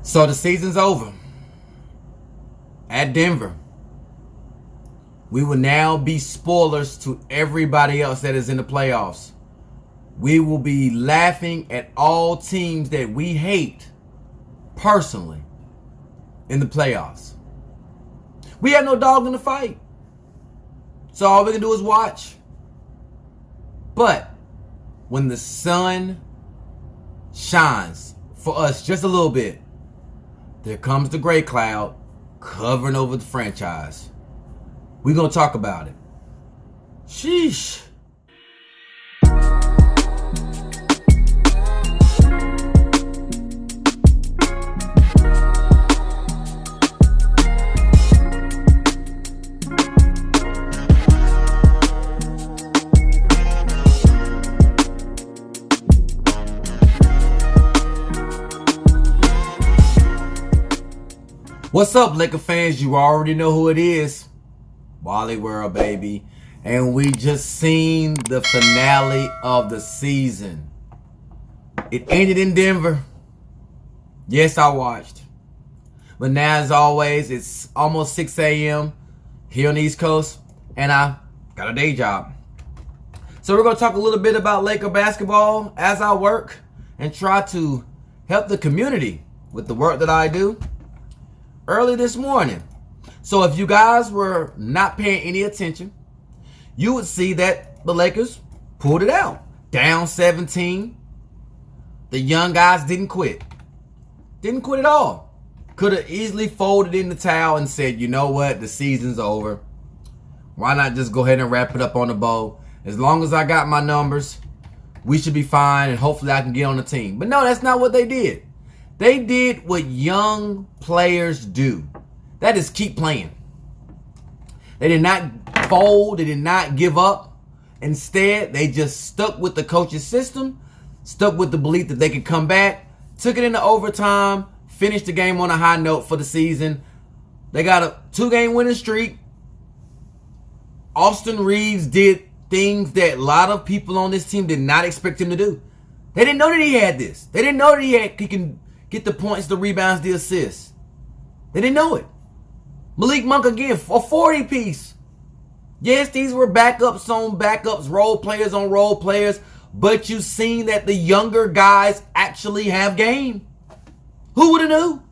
So the season's over. At Denver. We will now be spoilers to everybody else that is in the playoffs. We will be laughing at all teams that we hate personally in the playoffs. We have no dog in the fight. So all we can do is watch. But when the sun shines for us just a little bit, there comes the gray cloud covering over the franchise. We're going to talk about it. Sheesh. What's up, Laker fans? You already know who it is. Wally World, baby. And we just seen the finale of the season. It ended in Denver. Yes, I watched. But now, as always, it's almost 6 a.m. here on the East Coast. And I got a day job. So we're going to talk a little bit about Laker basketball as I work and try to help the community with the work that I do. Early this morning. So if you guys were not paying any attention, you would see that the Lakers pulled it out. Down 17. The young guys didn't quit. Didn't quit at all. Could have easily folded in the towel and said, you know what, the season's over. Why not just go ahead and wrap it up on the bow? As long as I got my numbers, we should be fine and hopefully I can get on the team. But no, that's not what they did. They did what young players do. That is keep playing. They did not fold. They did not give up. Instead, they just stuck with the coach's system, stuck with the belief that they could come back, took it into overtime, finished the game on a high note for the season. They got a 2-game winning streak. Austin Reeves did things that a lot of people on this team did not expect him to do. They didn't know that he had this. They didn't know that he can get the points, the rebounds, the assists. They didn't know it. Malik Monk again, a 40-piece. Yes, these were backups on backups, role players on role players, but you've seen that the younger guys actually have game. Who would have knew?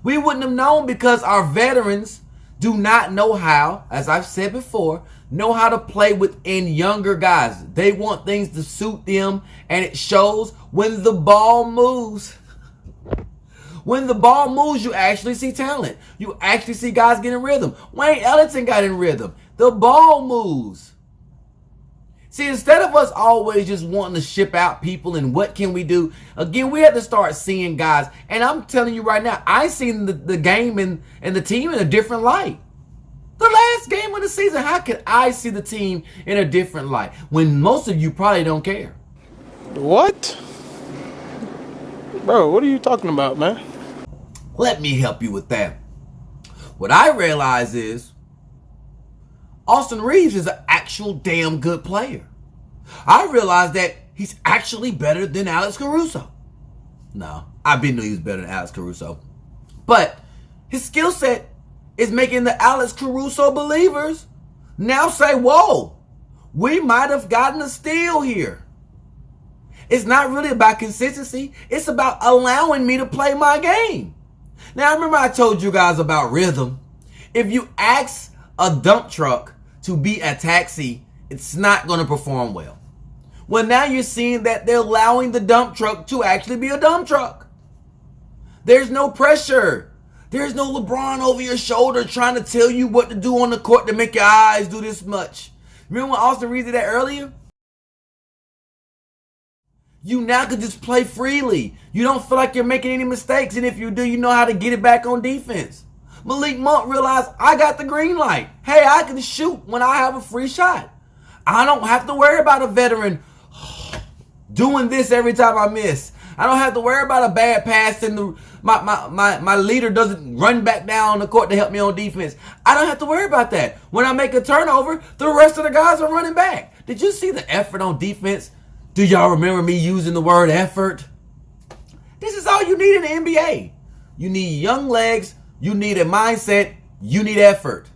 We wouldn't have known because our veterans do not know how, as I've said before, know how to play within younger guys. They want things to suit them, and it shows when the ball moves. When the ball moves, you actually see talent. You actually see guys getting rhythm. Wayne Ellington got in rhythm. The ball moves. See, instead of us always just wanting to ship out people and what can we do, again, we have to start seeing guys. And I'm telling you right now, I seen the game and the team in a different light. The last game of the season, how can I see the team in a different light when most of you probably don't care? What? Bro, what are you talking about, man? Let me help you with that. What I realize is Austin Reeves is an actual damn good player. I realize that he's actually better than Alex Caruso. No, I've been knew he was better than Alex Caruso. But his skill set is making the Alex Caruso believers now say, whoa, we might have gotten a steal here. It's not really about consistency. It's about allowing me to play my game. Now, remember I told you guys about rhythm. If you ask a dump truck to be a taxi, it's not going to perform well. Well, now you're seeing that they're allowing the dump truck to actually be a dump truck. There's no pressure. There's no LeBron over your shoulder trying to tell you what to do on the court to make your eyes do this much. Remember when Austin Reeves did that earlier? You now can just play freely. You don't feel like you're making any mistakes. And if you do, you know how to get it back on defense. Malik Monk realized, I got the green light. Hey, I can shoot when I have a free shot. I don't have to worry about a veteran doing this every time I miss. I don't have to worry about a bad pass and my leader doesn't run back down the court to help me on defense. I don't have to worry about that. When I make a turnover, the rest of the guys are running back. Did you see the effort on defense? Do y'all remember me using the word effort? This is all you need in the NBA. You need young legs. You need a mindset. You need effort.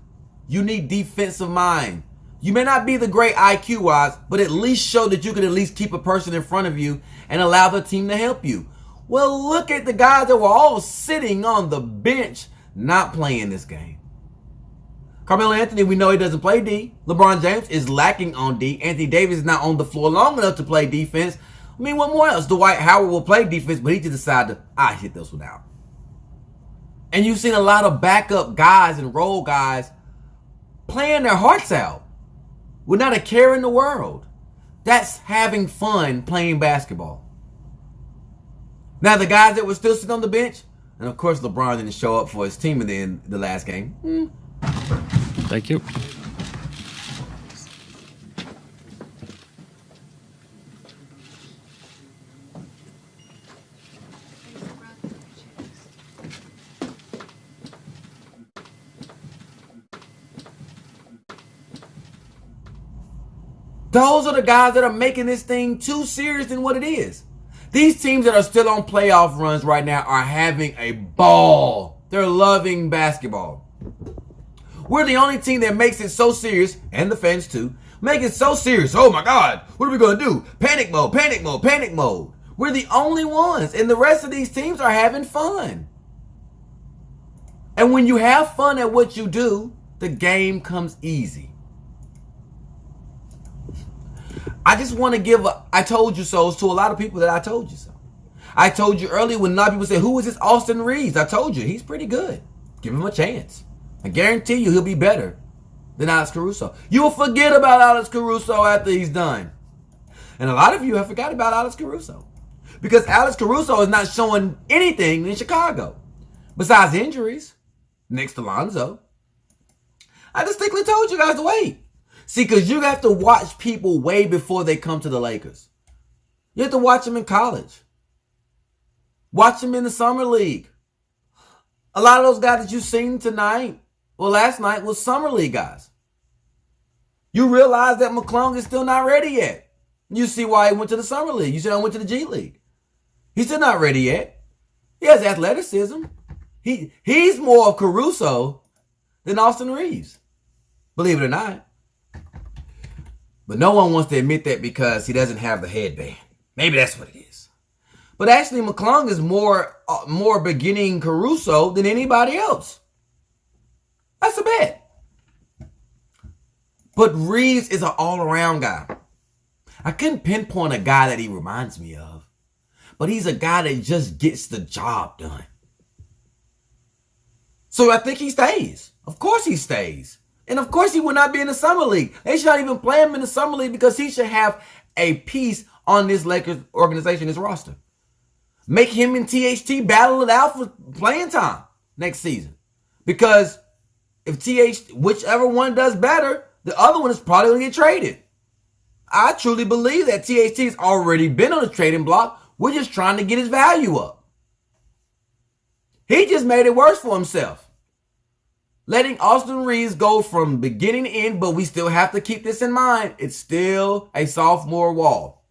You need defensive mind. You may not be the great IQ-wise, but at least show that you can at least keep a person in front of you and allow the team to help you. Well, look at the guys that were all sitting on the bench not playing this game. Carmelo Anthony, we know he doesn't play D. LeBron James is lacking on D. Anthony Davis is not on the floor long enough to play defense. I mean, what more else? Dwight Howard will play defense, but he just decided to, hit this one out. And you've seen a lot of backup guys and role guys playing their hearts out with not a care in the world. That's having fun playing basketball. Now, the guys that were still sitting on the bench, and of course, LeBron didn't show up for his team in the last game. Thank you. Those are the guys that are making this thing too serious than what it is. These teams that are still on playoff runs right now are having a ball. They're loving basketball. We're the only team that makes it so serious, and the fans too, make it so serious. Oh my God, what are we going to do? Panic mode, panic mode, panic mode. We're the only ones, and the rest of these teams are having fun. And when you have fun at what you do, the game comes easy. I just want to give I told you so's to a lot of people that I told you so. I told you earlier when a lot of people say, who is this Austin Reeves? I told you, he's pretty good. Give him a chance. I guarantee you he'll be better than Alex Caruso. You'll forget about Alex Caruso after he's done. And a lot of you have forgot about Alex Caruso. Because Alex Caruso is not showing anything in Chicago. Besides injuries, next to Lonzo. I distinctly told you guys to wait. See, because you have to watch people way before they come to the Lakers. You have to watch them in college. Watch them in the summer league. A lot of those guys that you've seen tonight, well, last night, was summer league guys. You realize that McClung is still not ready yet. You see why he went to the summer league. You see why he went to the G League. He's still not ready yet. He has athleticism. He's more of Caruso than Austin Reeves. Believe it or not. But no one wants to admit that because he doesn't have the headband. Maybe that's what it is. But actually, McClung is more beginning Caruso than anybody else. That's a bet. But Reeves is an all-around guy. I couldn't pinpoint a guy that he reminds me of. But he's a guy that just gets the job done. So I think he stays. Of course he stays. And of course he will not be in the summer league. They should not even play him in the summer league because he should have a piece on this Lakers organization, this roster. Make him and THT battle it out for playing time next season. Because if whichever one does better, the other one is probably going to get traded. I truly believe that THT has already been on the trading block. We're just trying to get his value up. He just made it worse for himself. Letting Austin Reeves go from beginning to end, but we still have to keep this in mind. It's still a sophomore wall.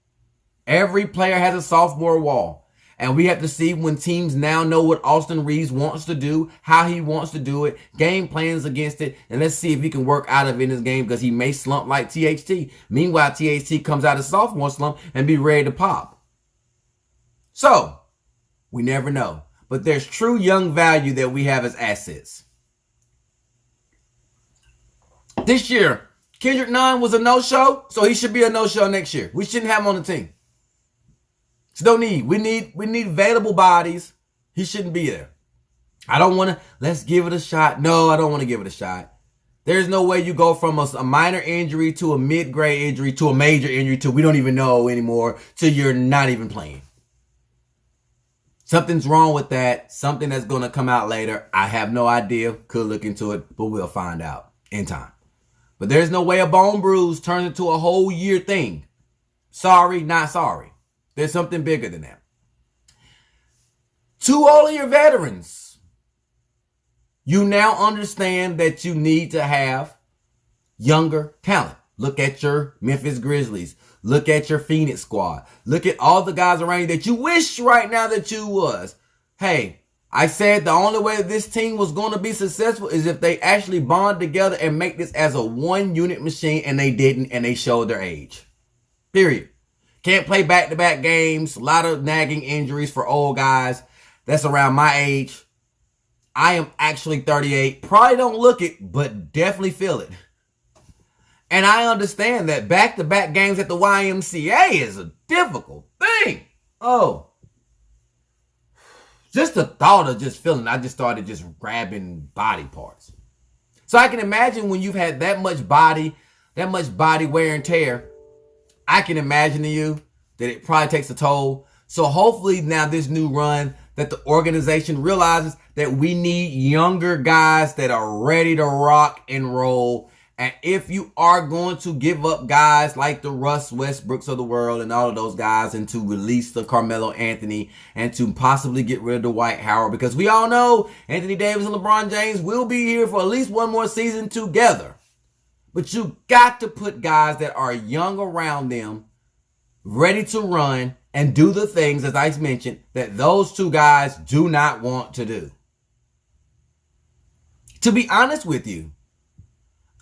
Every player has a sophomore wall. And we have to see when teams now know what Austin Reeves wants to do, how he wants to do it, game plans against it, and let's see if he can work out of it in this game because he may slump like THT. Meanwhile, THT comes out of sophomore slump and be ready to pop. So, we never know. But there's true young value that we have as assets. This year, Kendrick Nunn was a no-show, so he should be a no-show next year. We shouldn't have him on the team. It's no need. We need available bodies. He shouldn't be there. I don't want to, let's give it a shot. No, I don't want to give it a shot. There's no way you go from a minor injury to a mid-grade injury to a major injury to we don't even know anymore to you're not even playing. Something's wrong with that. Something that's going to come out later. I have no idea. Could look into it, but we'll find out in time. But there's no way a bone bruise turns into a whole year thing. Sorry, not sorry. There's something bigger than that. To all of your veterans, you now understand that you need to have younger talent. Look at your Memphis Grizzlies. Look at your Phoenix squad. Look at all the guys around you that you wish right now that you was. Hey, I said the only way this team was going to be successful is if they actually bond together and make this as a one-unit machine, and they didn't, and they showed their age. Period. Can't play back-to-back games. A lot of nagging injuries for old guys. That's around my age. I am actually 38. Probably don't look it, but definitely feel it. And I understand that back-to-back games at the YMCA is a difficult thing. Oh. Just the thought of just feeling, I just started just grabbing body parts. So I can imagine when you've had that much body wear and tear, I can imagine to you that it probably takes a toll. So hopefully now this new run that the organization realizes that we need younger guys that are ready to rock and roll. And if you are going to give up guys like the Russ Westbrooks of the world and all of those guys, and to release the Carmelo Anthony and to possibly get rid of the Dwight Howard, because we all know Anthony Davis and LeBron James will be here for at least one more season together. But you got to put guys that are young around them, ready to run and do the things, as I mentioned, that those two guys do not want to do. To be honest with you,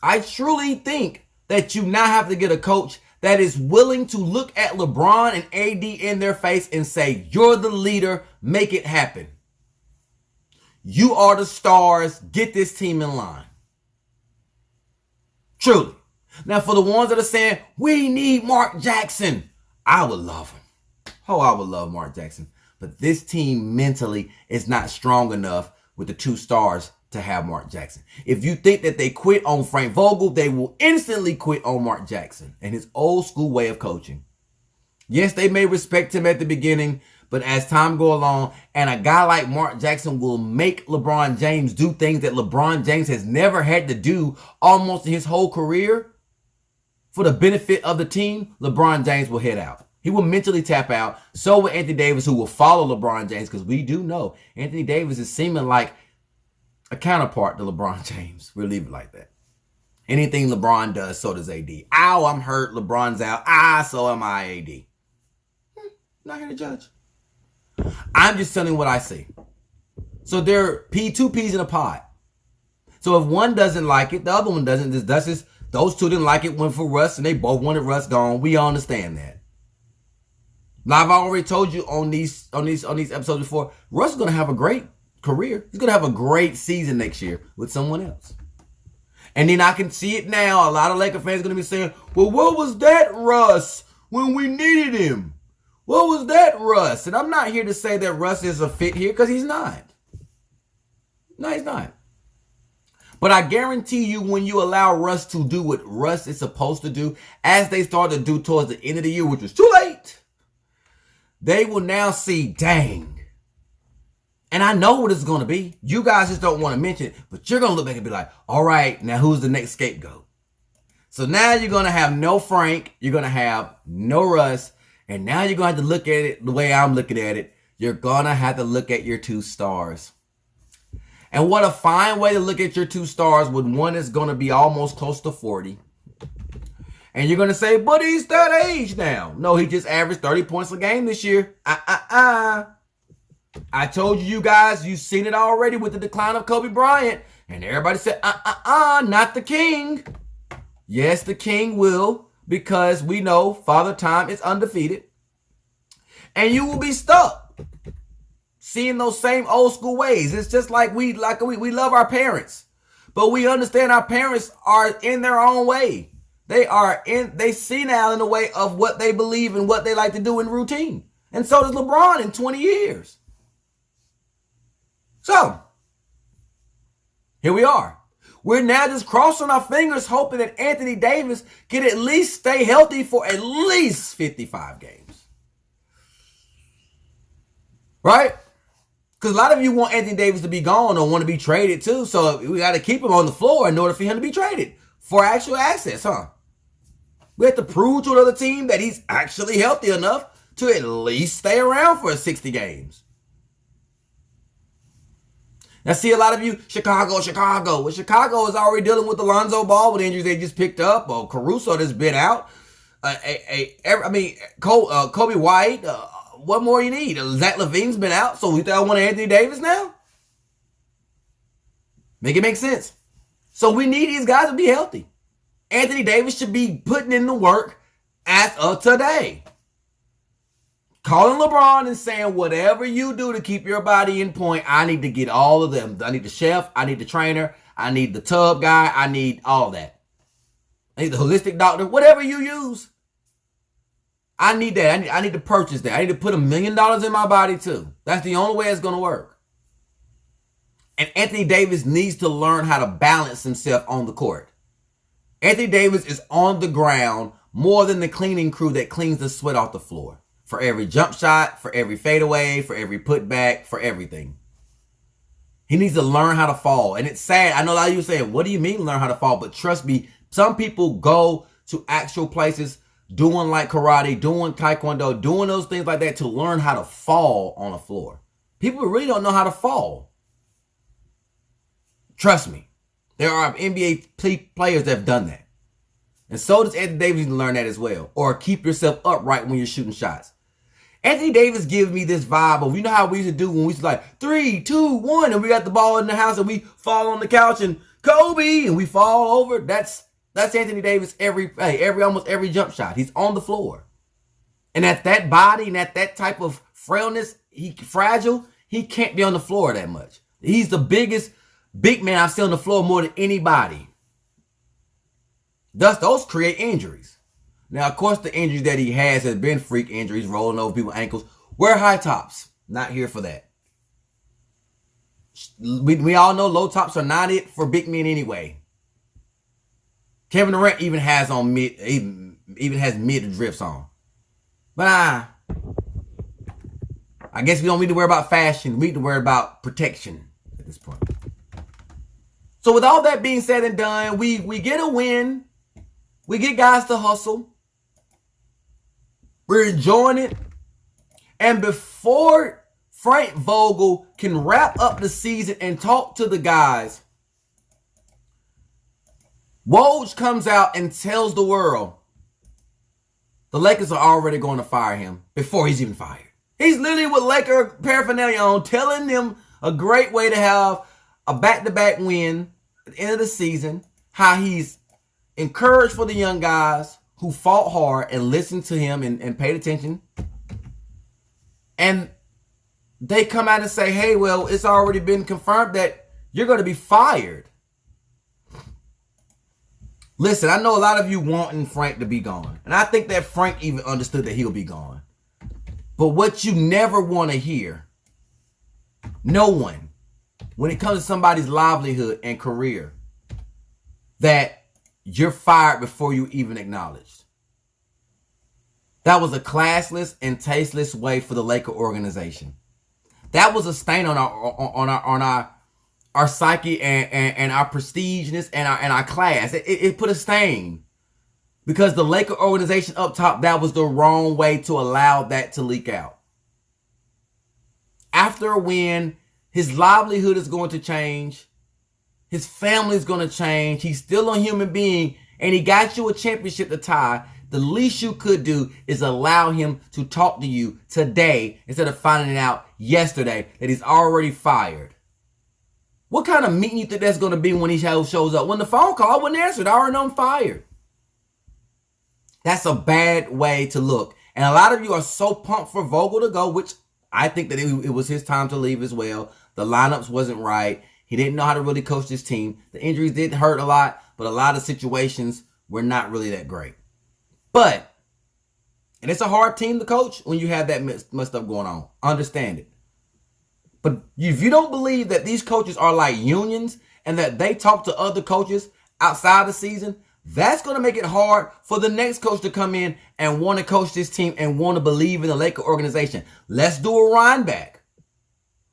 I truly think that you now have to get a coach that is willing to look at LeBron and AD in their face and say, you're the leader, make it happen. You are the stars, get this team in line. Truly. Now for the ones that are saying, we need Mark Jackson, I would love him. Oh, I would love Mark Jackson. But this team mentally is not strong enough with the two stars to have Mark Jackson. If you think that they quit on Frank Vogel, they will instantly quit on Mark Jackson and his old school way of coaching. Yes, they may respect him at the beginning, but as time goes along, and a guy like Mark Jackson will make LeBron James do things that LeBron James has never had to do almost in his whole career for the benefit of the team, LeBron James will head out. He will mentally tap out. So will Anthony Davis, who will follow LeBron James, because we do know Anthony Davis is seeming like a counterpart to LeBron James. We'll leave it like that. Anything LeBron does, so does AD. Ow, I'm hurt. LeBron's out. So am I, AD. Not here to judge. I'm just telling you what I see. So there are two peas in a pod. So if one doesn't like it, the other one doesn't. Those two didn't like it, went for Russ, and they both wanted Russ gone. We understand that. Now, I've already told you on these episodes before, Russ is going to have a great career. He's going to have a great season next year with someone else. And then I can see it now. A lot of Laker fans are going to be saying, well, what was that Russ when we needed him? What was that Russ? And I'm not here to say that Russ is a fit here, because he's not. No, he's not. But I guarantee you, when you allow Russ to do what Russ is supposed to do, as they started to do towards the end of the year, which was too late, they will now see, dang. And I know what it's going to be. You guys just don't want to mention it, but you're going to look back and be like, all right, now who's the next scapegoat? So now you're going to have no Frank. You're going to have no Russ. And now you're going to have to look at it the way I'm looking at it. You're going to have to look at your two stars. And what a fine way to look at your two stars when one is going to be almost close to 40. And you're going to say, but he's that age now. No, he just averaged 30 points a game this year. I told you guys, you've seen it already with the decline of Kobe Bryant. And everybody said, not the king. Yes, the king will, because we know Father Time is undefeated. And you will be stuck seeing those same old school ways. It's just like we love our parents, but we understand our parents are in their own way. They senile in the way of what they believe and what they like to do in routine. And so does LeBron in 20 years. So, here we are. We're now just crossing our fingers hoping that Anthony Davis can at least stay healthy for at least 55 games. Right? Because a lot of you want Anthony Davis to be gone or want to be traded too. So we got to keep him on the floor in order for him to be traded for actual access, huh? We have to prove to another team that he's actually healthy enough to at least stay around for 60 games. Now, see, a lot of you, Chicago. Well, Chicago is already dealing with Alonzo Ball with injuries they just picked up, or Caruso that's been out. Kobe White. What more you need? Zach LaVine's been out, so we thought I want Anthony Davis now? Make it make sense. So we need these guys to be healthy. Anthony Davis should be putting in the work as of today. Calling LeBron and saying, whatever you do to keep your body in point, I need to get all of them. I need the chef. I need the trainer. I need the tub guy. I need all that. I need the holistic doctor. Whatever you use. I need that. I need to purchase that. I need to put $1 million in my body too. That's the only way it's going to work. And Anthony Davis needs to learn how to balance himself on the court. Anthony Davis is on the ground more than the cleaning crew that cleans the sweat off the floor. For every jump shot, for every fadeaway, for every putback, for everything. He needs to learn how to fall. And it's sad. I know a lot of you are saying, what do you mean learn how to fall? But trust me, some people go to actual places doing like karate, doing taekwondo, doing those things like that to learn how to fall on the floor. People really don't know how to fall. Trust me. There are NBA players that have done that. And so does Anthony Davis need to learn that as well. Or keep yourself upright when you're shooting shots. Anthony Davis gives me this vibe of, you know how we used to do when we used to like 3, 2, 1, and we got the ball in the house and we fall on the couch and Kobe and we fall over. That's Anthony Davis almost every jump shot. He's on the floor. And at that body and at that type of frailness, fragile, he can't be on the floor that much. He's the biggest big man I've seen on the floor more than anybody. Thus, those create injuries. Now, of course, the injuries that he has been freak injuries, rolling over people's ankles. Wear high tops. Not here for that. We all know low tops are not it for big men anyway. Kevin Durant even has mid drifts on. But I guess we don't need to worry about fashion. We need to worry about protection at this point. So with all that being said and done, we get a win. We get guys to hustle. We're enjoying it. And before Frank Vogel can wrap up the season and talk to the guys, Woj comes out and tells the world the Lakers are already going to fire him before he's even fired. He's literally with Laker paraphernalia on, telling them a great way to have a back-to-back win at the end of the season, how he's encouraged for the young guys who fought hard and listened to him and paid attention. And they come out and say, hey, well, it's already been confirmed that you're going to be fired. Listen, I know a lot of you wanting Frank to be gone. And I think that Frank even understood that he'll be gone. But what you never want to hear, no one, when it comes to somebody's livelihood and career, that you're fired before you even acknowledged. That was a classless and tasteless way for the Laker organization. That was a stain on our psyche and our prestigeness and our class. It put a stain because the Laker organization up top, that was the wrong way to allow that to leak out. After a win, his livelihood is going to change. His family is going to change. He's still a human being, and he got you a championship to tie. The least you could do is allow him to talk to you today instead of finding out yesterday that he's already fired. What kind of meeting you think that's going to be when he shows up? When the phone call, I wouldn't answer it. I already know I'm fired. That's a bad way to look. And a lot of you are so pumped for Vogel to go, which I think that it was his time to leave as well. The lineups wasn't right. He didn't know how to really coach this team. The injuries did hurt a lot, but a lot of situations were not really that great. But, and it's a hard team to coach when you have that much stuff going on. Understand it. But if you don't believe that these coaches are like unions and that they talk to other coaches outside the season, that's going to make it hard for the next coach to come in and want to coach this team and want to believe in the Laker organization. Let's do a run back.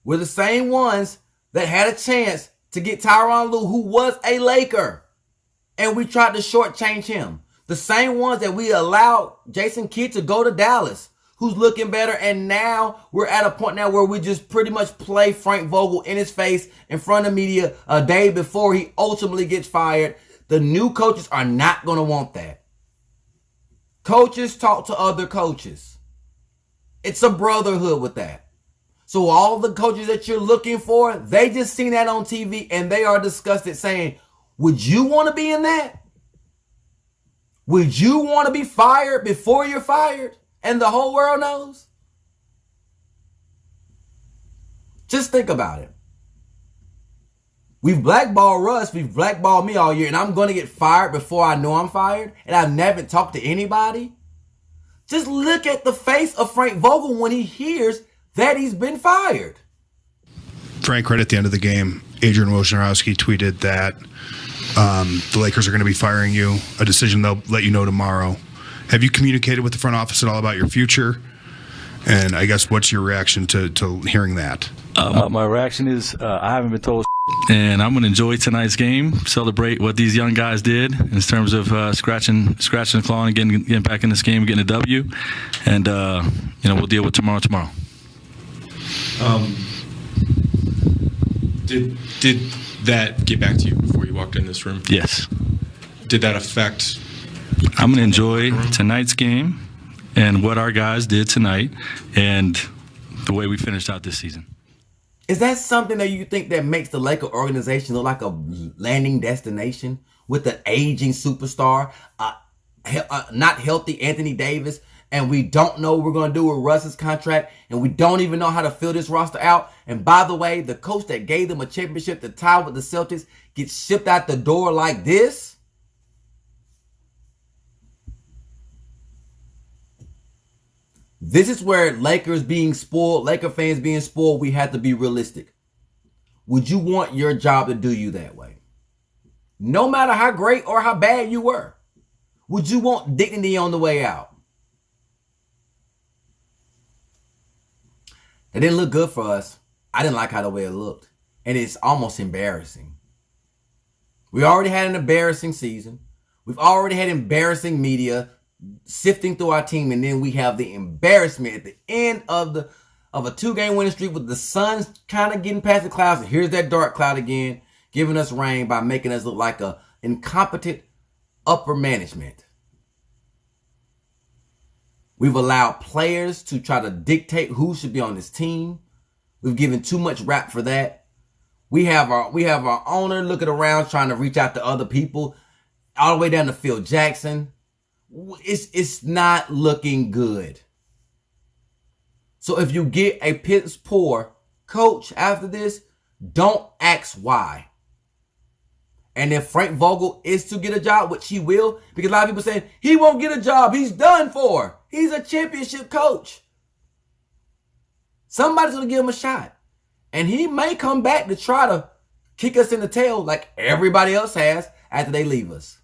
We're the same ones that had a chance to get Tyronn Lue, who was a Laker, and we tried to shortchange him. The same ones that we allowed Jason Kidd to go to Dallas, who's looking better, and now we're at a point now where we just pretty much play Frank Vogel in his face in front of media a day before he ultimately gets fired. The new coaches are not going to want that. Coaches talk to other coaches. It's a brotherhood with that. So all the coaches that you're looking for, they just seen that on TV and they are disgusted saying, would you want to be in that? Would you want to be fired before you're fired and the whole world knows? Just think about it. We've blackballed Russ, we've blackballed me all year, and I'm going to get fired before I know I'm fired, and I've never talked to anybody. Just look at the face of Frank Vogel when he hears that he's been fired. Frank, right at the end of the game, Adrian Wojnarowski tweeted that the Lakers are going to be firing you, a decision they'll let you know tomorrow. Have you communicated with the front office at all about your future? And I guess what's your reaction to hearing that? My reaction is I haven't been told. And I'm going to enjoy tonight's game, celebrate what these young guys did in terms of scratching the claw and getting back in this game, getting a W. And, we'll deal with tomorrow. Did that get back to you before you walked in this room? Yes. Did that affect? I'm going to enjoy tonight's game and what our guys did tonight and the way we finished out this season. Is that something that you think that makes the Laker organization look like a landing destination with an aging superstar, not healthy Anthony Davis, and we don't know what we're going to do with Russ's contract, and we don't even know how to fill this roster out? And by the way, the coach that gave them a championship to tie with the Celtics gets shipped out the door like this? This is where Laker fans being spoiled, we have to be realistic. Would you want your job to do you that way? No matter how great or how bad you were. Would you want dignity on the way out? It didn't look good for us. I didn't like how the way it looked. And it's almost embarrassing. We already had an embarrassing season. We've already had embarrassing media sifting through our team, and then we have the embarrassment at the end of a 2-game winning streak with the sun's kind of getting past the clouds, and here's that dark cloud again, giving us rain by making us look like a incompetent upper management. We've allowed players to try to dictate who should be on this team. We've given too much rap for that. We have our owner looking around trying to reach out to other people, all the way down to Phil Jackson. It's not looking good. So if you get a piss poor coach after this, don't ask why. And if Frank Vogel is to get a job, which he will, because a lot of people saying he won't get a job, he's done for. He's a championship coach. Somebody's going to give him a shot. And he may come back to try to kick us in the tail like everybody else has after they leave us.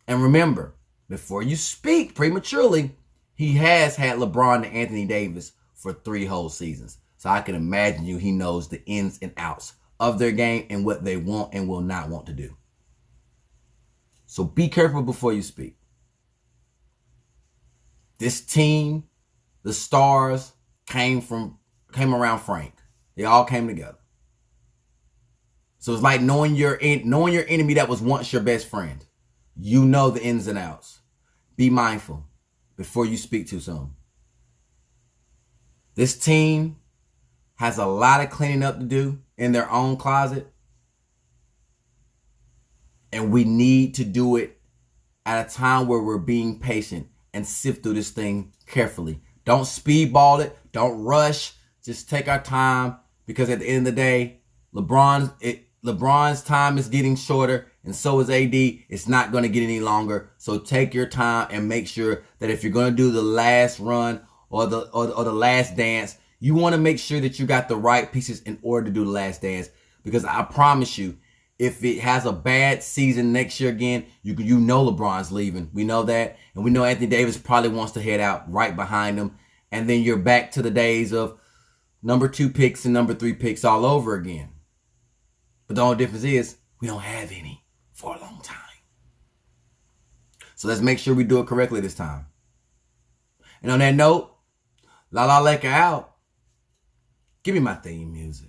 And remember, before you speak prematurely, he has had LeBron and Anthony Davis for 3 whole seasons. So I can imagine he knows the ins and outs of their game and what they want and will not want to do. So be careful before you speak. This team, the stars, came around Frank. They all came together. So it's like knowing your enemy that was once your best friend. You know the ins and outs. Be mindful before you speak too soon. This team has a lot of cleaning up to do in their own closet. And we need to do it at a time where we're being patient and sift through this thing carefully. Don't speedball it. Don't rush. Just take our time, because at the end of the day, LeBron's time is getting shorter, and so is AD. It's not going to get any longer. So take your time and make sure that if you're going to do the last run or the last dance, you want to make sure that you got the right pieces in order to do the last dance. Because I promise you, if it has a bad season next year again, you know LeBron's leaving. We know that. And we know Anthony Davis probably wants to head out right behind him. And then you're back to the days of number 2 picks and number 3 picks all over again. But the only difference is we don't have any for a long time. So let's make sure we do it correctly this time. And on that note, La La Laker out. Give me my theme music.